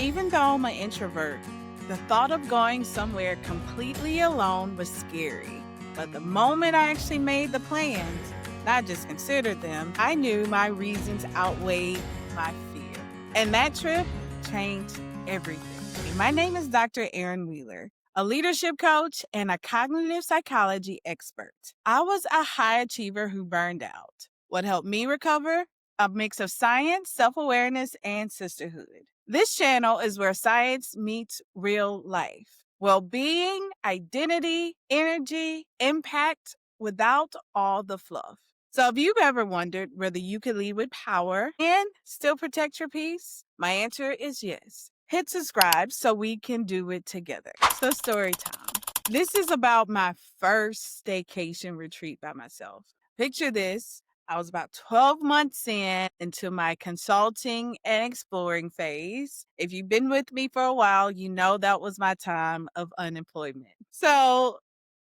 Even though I'm an introvert, the thought of going somewhere completely alone was scary. But the moment I actually made the plans, not just considered them, I knew my reasons outweighed my fear. And that trip changed everything. My name is Dr. Erin Wheeler, a leadership coach and a cognitive psychology expert. I was a high achiever who burned out. What helped me recover? A mix of science, self awareness, and sisterhood. This channel is where science meets real life. Well being, identity, energy, impact without all the fluff. So, if you've ever wondered whether you can lead with power and still protect your peace, my answer is yes. Hit subscribe so we can do it together. So, story time. This is about my first staycation retreat by myself. Picture this. I was about 12 months into my consulting and exploring phase. If you've been with me for a while, you know that was my time of unemployment. So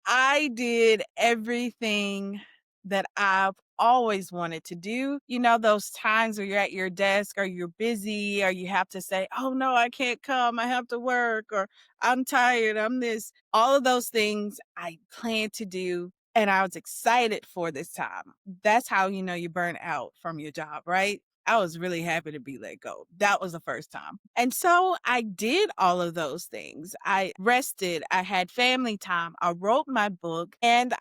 I did everything that I've always wanted to do. You know, those times where you're at your desk or you're busy or you have to say, oh no, I can't come. I have to work or I'm tired. I'm this. All of those things I planned to do. And I was excited for this time. That's how you know you burn out from your job, right? I was really happy to be let go. That was the first time. And so I did all of those things. I rested, I had family time, I wrote my book, and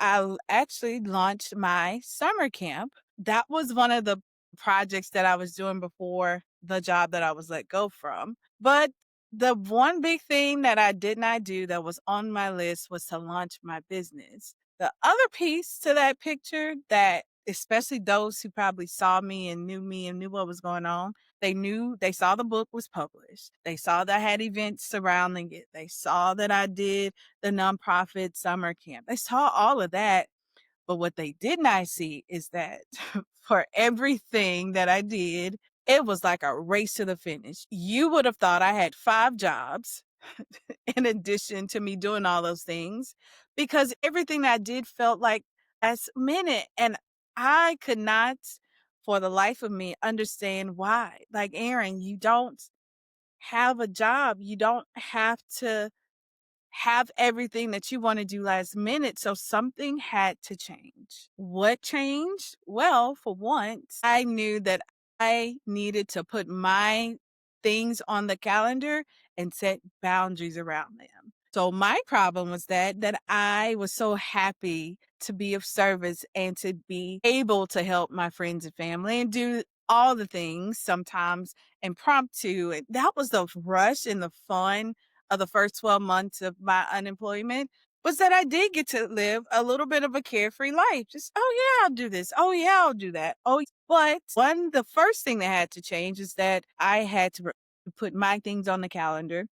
actually launched my summer camp. That was one of the projects that I was doing before the job that I was let go from. But the one big thing that I did not do that was on my list was to launch my business. The other piece to that picture that especially those who probably saw me and knew what was going on, they saw the book was published. They saw that I had events surrounding it. They saw that I did the nonprofit summer camp. They saw all of that. But what they did not see is that for everything that I did, it was like a race to the finish. You would have thought I had 5 jobs in addition to me doing all those things because everything that I did felt like last minute. And I could not, for the life of me, understand why. Like, Aaron, you don't have a job. You don't have to have everything that you want to do last minute. So something had to change. What changed? Well, for once, I knew that I needed to put my things on the calendar and set boundaries around them. So my problem was that I was so happy to be of service and to be able to help my friends and family and do all the things, sometimes impromptu. And that was the rush and the fun of the first 12 months of my unemployment, was that I did get to live a little bit of a carefree life. Just, oh yeah, I'll do this. Oh yeah, I'll do that. But the first thing that had to change is that I had to put my things on the calendar.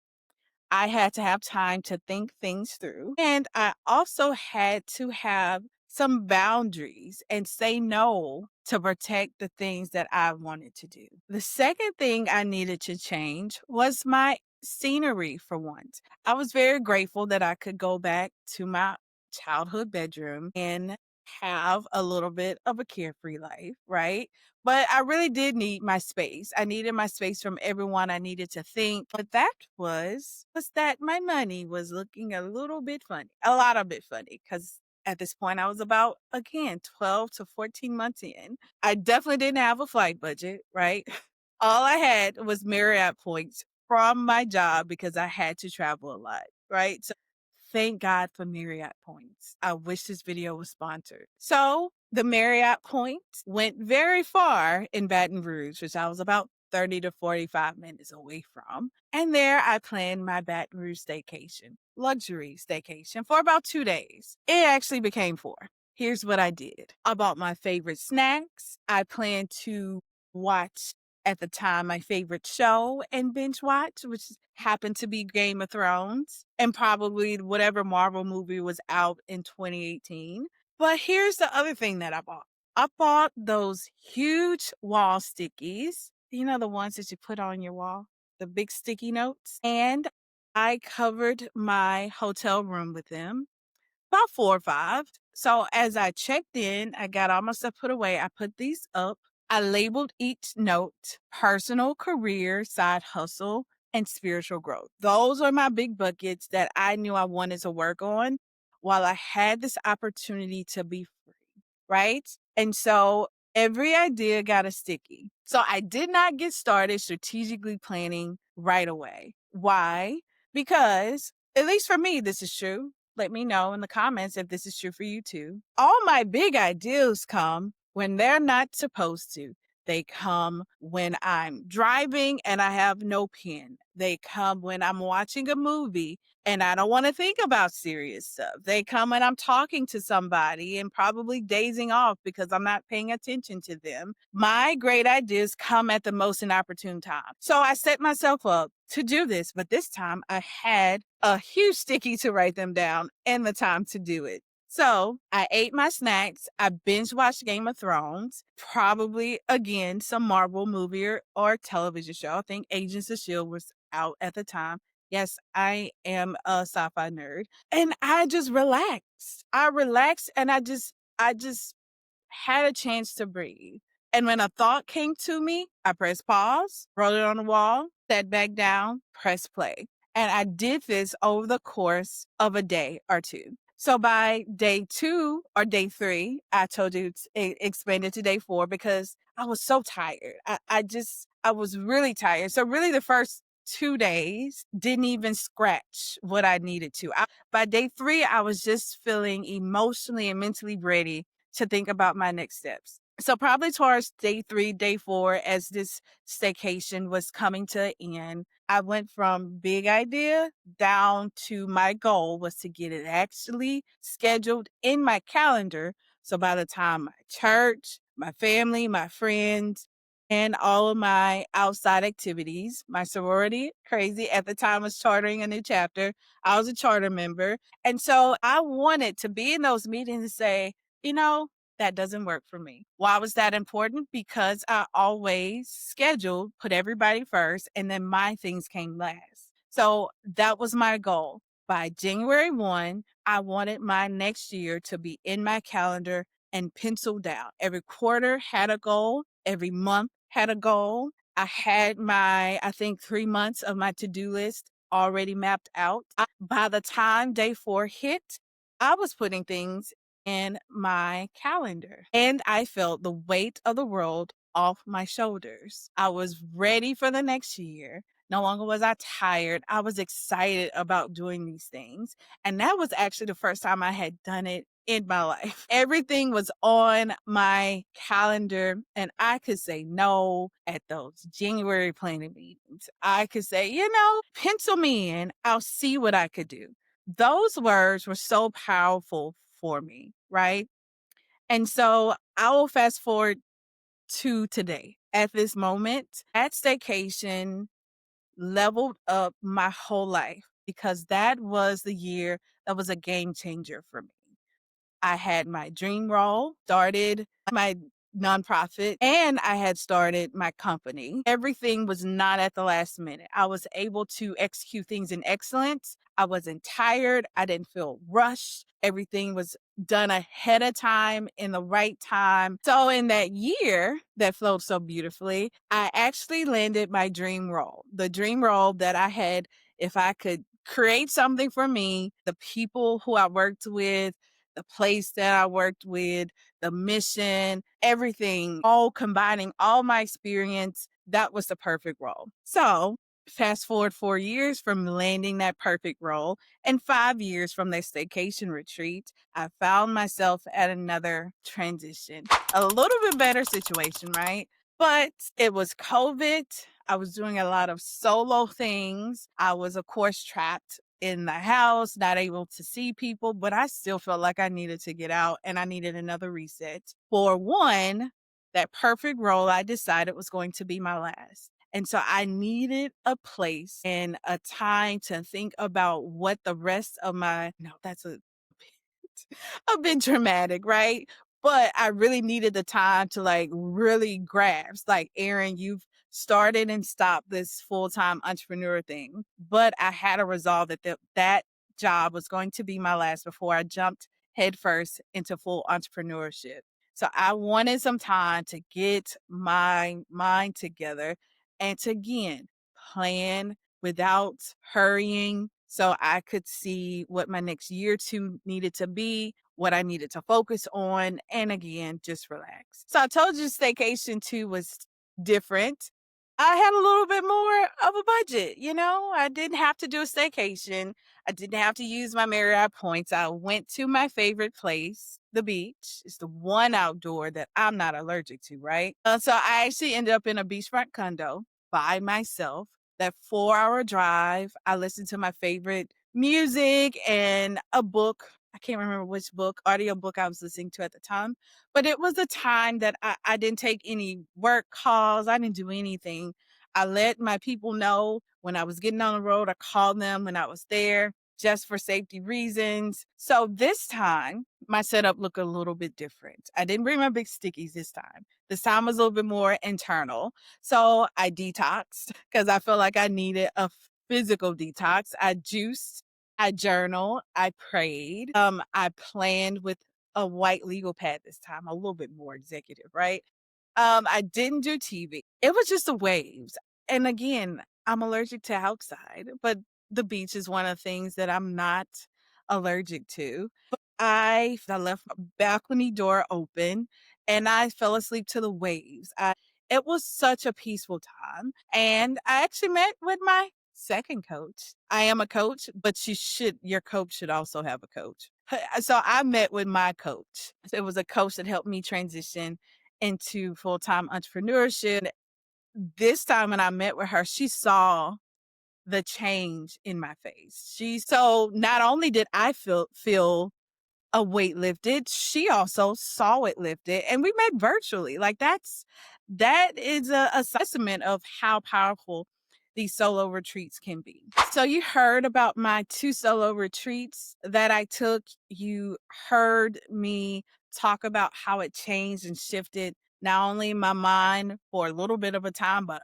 I had to have time to think things through. And I also had to have some boundaries and say no to protect the things that I wanted to do. The second thing I needed to change was my scenery for once. I was very grateful that I could go back to my childhood bedroom and have a little bit of a carefree life, right? But I really did need my space. I needed my space from everyone. I needed to think. But that was that my money was looking a little bit funny, a lot of bit funny, because at this point I was about, again, 12 to 14 months in. I definitely didn't have a flight budget, right? All I had was Marriott points from my job because I had to travel a lot, right? So thank God for Marriott points. I wish this video was sponsored. So the Marriott points went very far in Baton Rouge, which I was about 30 to 45 minutes away from. And there I planned my Baton Rouge staycation, luxury staycation for about 2 days. It actually became 4. Here's what I did. I bought my favorite snacks. I planned to watch at the time my favorite show and binge watch, which happened to be Game of Thrones and probably whatever Marvel movie was out in 2018. But here's the other thing that I bought. I bought those huge wall stickies, you know, the ones that you put on your wall, the big sticky notes. And I covered my hotel room with them, about 4 or 5. So as I checked in, I got all my stuff put away. I put these up. I labeled each note personal, career, side hustle, and spiritual growth. Those are my big buckets that I knew I wanted to work on while I had this opportunity to be free, right? And so every idea got a sticky. So I did not get started strategically planning right away. Why? Because, at least for me, this is true. Let me know in the comments if this is true for you too. All my big ideas come when they're not supposed to. They come when I'm driving and I have no pen. They come when I'm watching a movie and I don't want to think about serious stuff. They come when I'm talking to somebody and probably dazing off because I'm not paying attention to them. My great ideas come at the most inopportune time. So I set myself up to do this, but this time I had a huge sticky to write them down and the time to do it. So I ate my snacks. I binge watched Game of Thrones, probably again some Marvel movie or television show. I think Agents of S.H.I.E.L.D. was out at the time. Yes, I am a sci-fi nerd. And I just relaxed. I relaxed and I just had a chance to breathe. And when a thought came to me, I pressed pause, wrote it on the wall, sat back down, pressed play. And I did this over the course of a day or two. So by day 2 or day 3, I told you it expanded to day 4 because I was so tired. I was really tired. So really the first 2 days didn't even scratch what I needed to. By day 3, I was just feeling emotionally and mentally ready to think about my next steps. So probably towards day 3, day 4, as this staycation was coming to an end, I went from big idea down to my goal was to get it actually scheduled in my calendar. So by the time my church, my family, my friends, and all of my outside activities, my sorority, crazy at the time was chartering a new chapter. I was a charter member. And so I wanted to be in those meetings and say, you know, that doesn't work for me. Why was that important? Because I always scheduled, put everybody first, and then my things came last. So that was my goal. By January 1, I wanted my next year to be in my calendar and penciled out. Every quarter had a goal, every month had a goal. I had I think 3 months of my to do list already mapped out. By the time day 4 hit, I was putting things in my calendar. And I felt the weight of the world off my shoulders. I was ready for the next year. No longer was I tired. I was excited about doing these things. And that was actually the first time I had done it in my life. Everything was on my calendar, and I could say no at those January planning meetings. I could say, pencil me in. I'll see what I could do. Those words were so powerful for me, right? And so I will fast forward to today. At this moment, that staycation leveled up my whole life because that was the year that was a game changer for me. I had my dream role, started my nonprofit, and I had started my company. Everything was not at the last minute. I was able to execute things in excellence. I wasn't tired. I didn't feel rushed. Everything was done ahead of time in the right time. So in that year that flowed so beautifully, I actually landed my dream role. The dream role that I had, if I could create something for me, the people who I worked with, the place that I worked with, the mission, everything, all combining all my experience, that was the perfect role. So fast forward 4 years from landing that perfect role and 5 years from that staycation retreat, I found myself at another transition, a little bit better situation, right? But it was COVID. I was doing a lot of solo things. I was, of course, trapped in the house, not able to see people, but I still felt like I needed to get out and I needed another reset. For one, that perfect role I decided was going to be my last. And so I needed a place and a time to think about what the rest of my, no, that's a bit dramatic, right? But I really needed the time to like really grasp, like, Aaron, you've started and stopped this full-time entrepreneur thing. But I had to resolve that job was going to be my last before I jumped headfirst into full entrepreneurship. So I wanted some time to get my mind together and to again plan without hurrying so I could see what my next year or two needed to be, what I needed to focus on, and again, just relax. So I told you staycation 2 was different. I had a little bit more of a budget, you know? I didn't have to do a staycation. I didn't have to use my Marriott points. I went to my favorite place, the beach. It's the one outdoor that I'm not allergic to, right? So I actually ended up in a beachfront condo by myself. That 4-hour drive, I listened to my favorite music and a book. I can't remember which book, audio book I was listening to at the time, but it was a time that I didn't take any work calls. I didn't do anything. I let my people know when I was getting on the road. I called them when I was there just for safety reasons. So this time, my setup looked a little bit different. I didn't bring my big stickies this time. This time was a little bit more internal. So I detoxed because I felt like I needed a physical detox. I juiced, I journaled, I prayed. I planned with a white legal pad this time, a little bit more executive, right? I didn't do TV. It was just the waves. And again, I'm allergic to outside, but the beach is one of the things that I'm not allergic to. I left my balcony door open and I fell asleep to the waves. It was such a peaceful time. And I actually met with my second coach. I am a coach, but your coach should also have a coach. So I met with my coach. It was a coach that helped me transition into full-time entrepreneurship. This time when I met with her, she saw the change in my face. So not only did I feel a weight lifted, she also saw it lifted and we met virtually. Like that is a testament of how powerful these solo retreats can be. So you heard about my 2 solo retreats that I took. You heard me talk about how it changed and shifted not only my mind for a little bit of a time, but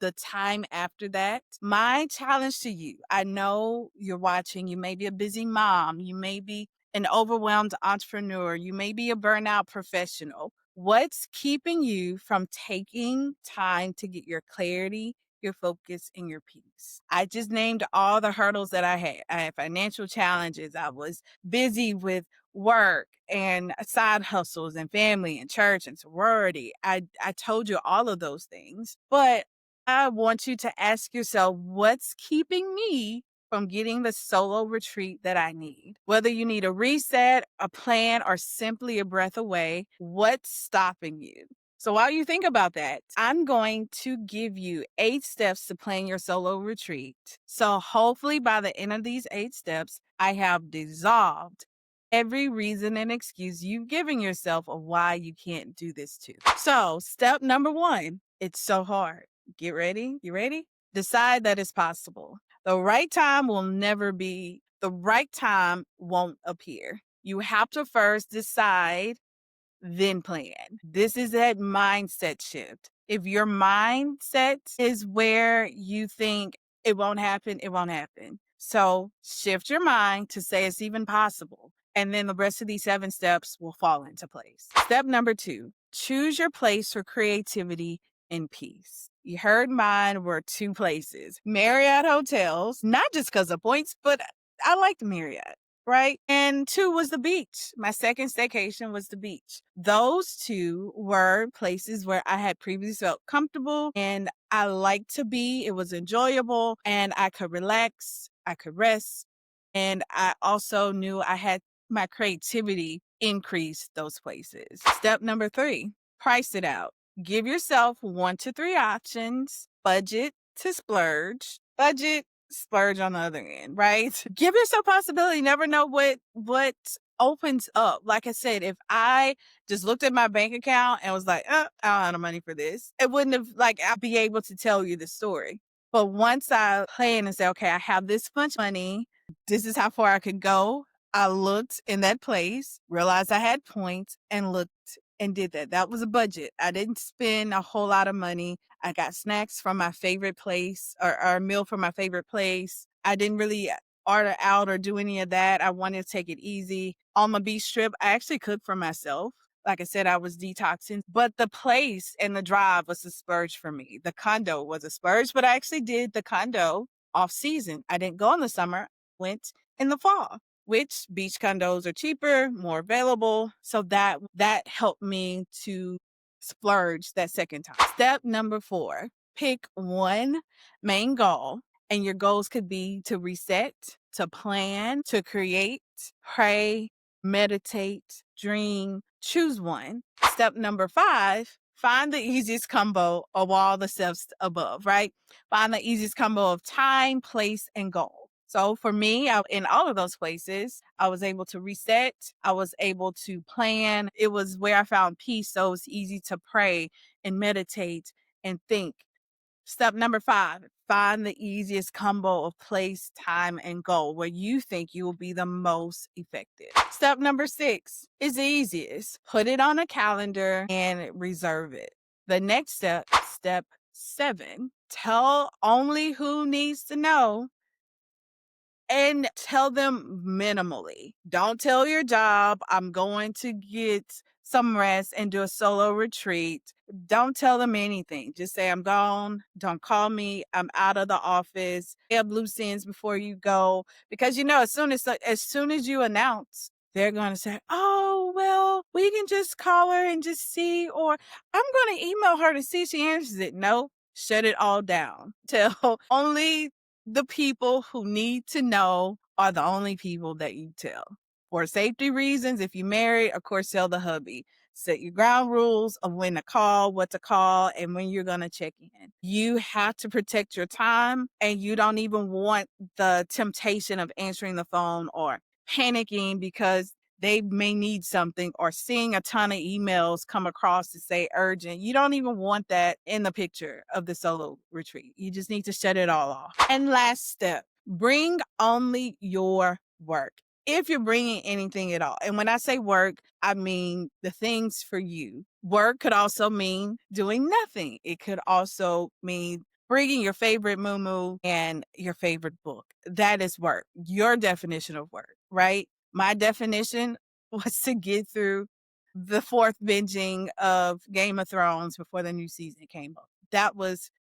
the time after that. My challenge to you, I know you're watching, you may be a busy mom, you may be an overwhelmed entrepreneur, you may be a burnout professional. What's keeping you from taking time to get your clarity, your focus, and your peace? I just named all the hurdles that I had. I had financial challenges. I was busy with work and side hustles and family and church and sorority. I told you all of those things, but I want you to ask yourself, what's keeping me from getting the solo retreat that I need? Whether you need a reset, a plan, or simply a breath away, what's stopping you? So while you think about that, I'm going to give you 8 steps to plan your solo retreat. So hopefully by the end of these 8 steps, I have dissolved every reason and excuse you've given yourself of why you can't do this too. So step number 1, it's so hard. Get ready. You ready? Decide that it's possible. The right time will never be, the right time won't appear. You have to first decide, then plan. This is that mindset shift. If your mindset is where you think it won't happen, it won't happen. So shift your mind to say it's even possible. And then the rest of these 7 steps will fall into place. Step number 2, choose your place for creativity and peace. You heard mine were 2 places, Marriott hotels, not just because of points, but I liked Marriott. Right. And 2 was the beach. My second staycation was the beach. Those 2 were places where I had previously felt comfortable and I liked to be. It was enjoyable and I could relax, I could rest. And I also knew I had my creativity increase those places. Step number 3, price it out. Give yourself 1 to 3 options, budget to splurge, budget splurge on the other end, right? Give yourself possibility. Never know what opens up. Like I said, if I just looked at my bank account and was like, I don't have no money for this, it wouldn't have I'd be able to tell you the story. But once I plan and say, okay, I have this much money, this is how far I could go. I looked in that place, realized I had points, and looked and did that. That was a budget. I didn't spend a whole lot of money. I got snacks from my favorite place or a meal from my favorite place. I didn't really order out or do any of that. I wanted to take it easy. On my beach trip, I actually cooked for myself. Like I said, I was detoxing, but the place and the drive was a splurge for me. The condo was a splurge, but I actually did the condo off season. I didn't go in the summer, went in the fall, which beach condos are cheaper, more available. So that helped me to splurge that second time. Step number 4, pick one main goal, and your goals could be to reset, to plan, to create, pray, meditate, dream. Choose one. Step number 5, find the easiest combo of all the steps above, right? Find the easiest combo of time, place, and goal. So for me, in all of those places, I was able to reset. I was able to plan. It was where I found peace. So it's easy to pray and meditate and think. Step number 5, find the easiest combo of place, time, and goal where you think you will be the most effective. Step number 6 is the easiest. Put it on a calendar and reserve it. The next step, step 7, tell only who needs to know and tell them minimally. Don't tell your job, I'm going to get some rest and do a solo retreat. Don't tell them anything. Just say, I'm gone. Don't call me. I'm out of the office. Have loose ends before you go. Because as soon as you announce, they're going to say, oh, well, we can just call her and just see, or I'm going to email her to see if she answers it. No, shut it all down. Tell only the people who need to know are the only people that you tell. For safety reasons, if you married, of course, tell the hubby. Set your ground rules of when to call, what to call, and when you're going to check in. You have to protect your time, and you don't even want the temptation of answering the phone or panicking because they may need something, or seeing a ton of emails come across to say urgent. You don't even want that in the picture of the solo retreat. You just need to shut it all off. And last step, bring only your work. If you're bringing anything at all. And when I say work, I mean the things for you. Work could also mean doing nothing. It could also mean bringing your favorite moo and your favorite book. That is work. Your definition of work, right? My definition was to get through the fourth binging of Game of Thrones before the new season came up. That was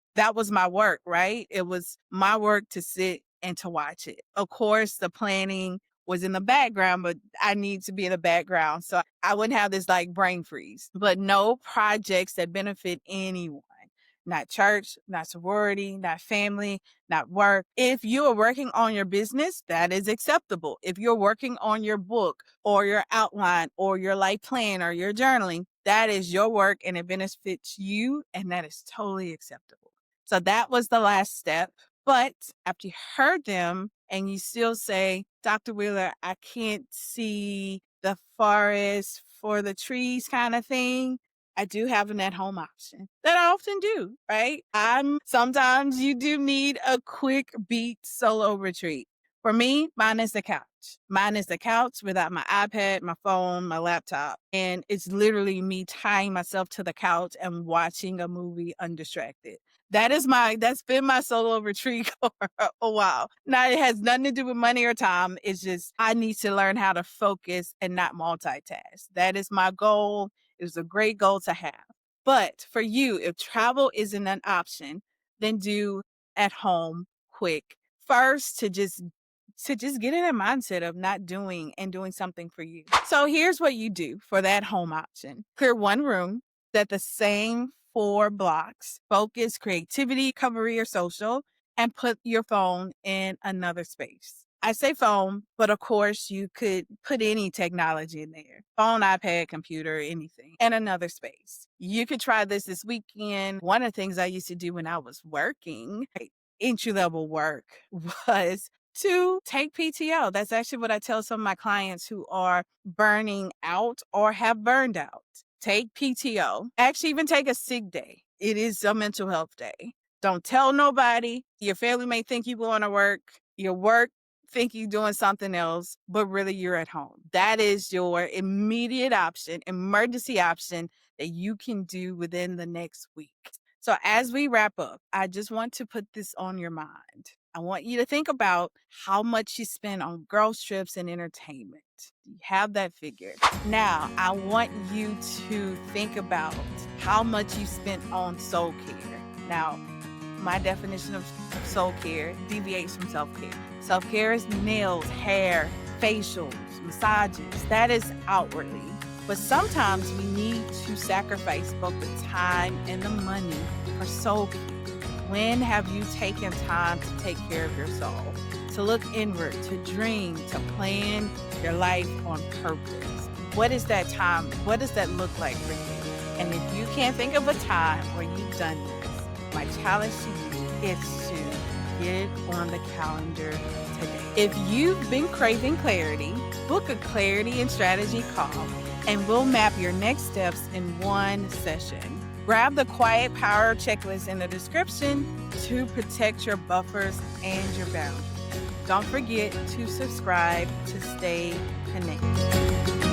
my work, right? It was my work to sit and to watch it. Of course, the planning was in the background, but I need to be in the background. So I wouldn't have this like brain freeze, but no projects that benefit anyone. Not church, not sorority, not family, not work. If you are working on your business, that is acceptable. If you're working on your book or your outline or your life plan or your journaling, that is your work and it benefits you, and that is totally acceptable. So that was the last step. But after you heard them and you still say, Dr. Wheeler, I can't see the forest for the trees kind of thing, I do have an at-home option that I often do, right? Sometimes you do need a quick beat solo retreat. For me, mine is the couch. Mine is the couch without my iPad, my phone, my laptop. And it's literally me tying myself to the couch and watching a movie undistracted. That's been my solo retreat for a while. Now, it has nothing to do with money or time. It's just, I need to learn how to focus and not multitask. That is my goal. It was a great goal to have. But for you, if travel isn't an option, then do at home quick. First, to just get in a mindset of not doing and doing something for you. So here's what you do for that home option. Clear one room, set the same 4 blocks, focus, creativity, recovery, or social, and put your phone in another space. I say phone, but of course you could put any technology in there. Phone, iPad, computer, anything, and another space. You could try this weekend. One of the things I used to do when I was working, entry level work, was to take PTO. That's actually what I tell some of my clients who are burning out or have burned out. Take PTO. Actually, even take a sick day. It is a mental health day. Don't tell nobody. Your family may think you're going to work. Your work think you're doing something else, but really you're at home. That is your immediate option, emergency option that you can do within the next week. So as we wrap up, I just want to put this on your mind. I want you to think about how much you spend on girls trips and entertainment. Do you have that figure? Now, I want you to think about how much you spent on soul care. Now, my definition of soul care deviates from self care. Self care is nails, hair, facials, massages. That is outwardly. But sometimes we need to sacrifice both the time and the money for soul care. When have you taken time to take care of your soul? To look inward, to dream, to plan your life on purpose? What is that time? What does that look like for you? And if you can't think of a time where you've done this, my challenge to you is to get it on the calendar today. If you've been craving clarity, book a clarity and strategy call, and we'll map your next steps in one session. Grab the Quiet Power checklist in the description to protect your buffers and your boundaries. Don't forget to subscribe to stay connected.